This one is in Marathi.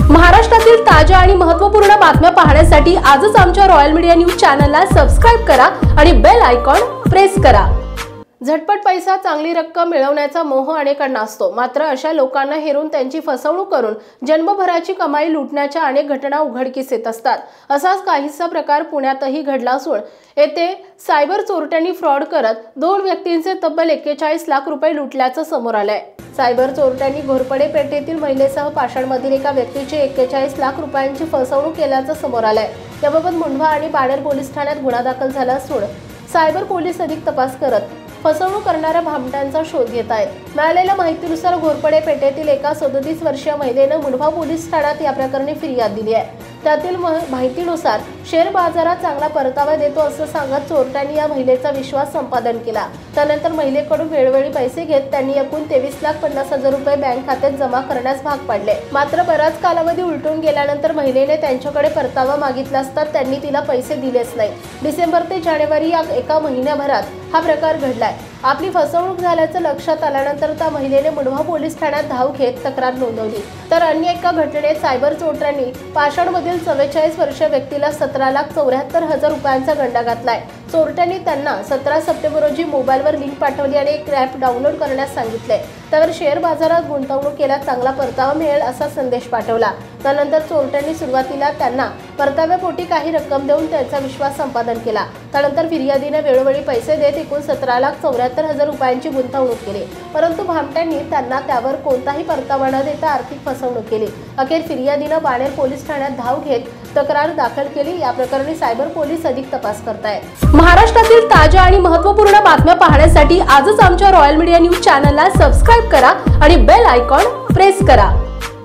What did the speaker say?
महाराष्ट्रातील ताज्या आणि महत्त्वपूर्ण बातम्या पाहण्यासाठी आजच आमच्या रॉयल मीडिया न्यूज चॅनलला सबस्क्राइब करा आणि बेल आयकॉन प्रेस करा। झटपट पैसा, चांगली रक्कम मिळवण्याचा मोह अनेकांना असतो, मात्र अशा लोकांना हेरून त्यांची फसवणूक करून जन्मभराची कमाई लुटण्याच्या अनेक घटना उघडकीस येत असतात। असाच काहीसा प्रकार पुण्यातही घडला असून येथे सायबर चोरट्यांनी फ्रॉड करत 2 व्यक्तींचे तब्बल 41 लाख रुपये लुटल्याचं समोर आलंय। सायबर चोरट्यांनी घोरपडे पेठेतील महिलेसह पाषाणमधील एका व्यक्तीची 41 लाख रुपयांची फसवणूक केल्याचं समोर आलंय। याबाबत मुंढवा आणि बाणेर पोलीस ठाण्यात गुन्हा दाखल झाला असून सायबर पोलीस अधिक तपास करत फसवणूक करणाऱ्या भामट्यांचा शोध घेत आहेत। मिळालेल्या माहितीनुसार घोरपडे पेठेतील एका 37 वर्षीय महिलेने मुंढवा पोलीस ठाण्यात या प्रकरणी फिर्याद दिली आहे। त्यातील माहितीनुसार शेअर बाजारात चांगला परतावा देतो असं सांगत चोरट्यांनी या महिलेचा विश्वास संपादन केला। त्यानंतर महिलेकडून वेळोवेळी पैसे घेत त्यांनी एकूण 23,50,000 रुपये बँक खात्यात जमा करण्यास भाग पाडले। मात्र बराच कालावधी उलटून गेल्यानंतर महिलेने त्यांच्याकडे परतावा मागितला असता त्यांनी तिला पैसे दिलेच नाही। डिसेंबर ते जानेवारी या एका महिन्याभरात हा प्रकार घडलाय। आपली फसवणूक झाल्याचं लक्षात आल्यानंतर त्या महिलेने मुंढवा पोलीस ठाण्यात धाव घेत तक्रार नोंदवली। तर अन्य एका घटनेत सायबर चोरट्यांनी पाषाणमधील 44 वर्षीय व्यक्तीला 17,74,000 रुपयांचा गंडा घातलाय। चोरट्यांनी त्यांना 17 सप्टेंबर रोजी मोबाईलवर लिंक पाठवली आणि एक ॲप डाउनलोड करण्यास सांगितले। त्यावर शेअर बाजारात गुंतवणूक केल्यास चांगला परतावा मिळेल असा संदेश पाठवला। त्यानंतर चोरट्यांनी सुरुवातीला त्यांना परताव्यापोटी काही रक्कम देऊन त्यांचा विश्वास संपादन केला। त्यानंतर फिर्यादीने वेळोवेळी पैसे देत एकूण 17,74,000 रुपयांची गुंतवणूक केली, परंतु भामट्यांनी त्यांना त्यावर कोणताही परतावा न देता आर्थिक फसवणूक केली। अखेर फिर्यादीने बाणेर पोलीस ठाण्यात धाव घेत तक्रार दाखल केली। या प्रकरणी सायबर पोलीस अधिक तपास करतायत। महाराष्ट्रातील ताज्या आणि महत्त्वपूर्ण बातम्या पाहण्यासाठी आजच आमच्या रॉयल मीडिया न्यूज चॅनलला सबस्क्राइब करा आणि बेल आयकॉन प्रेस करा।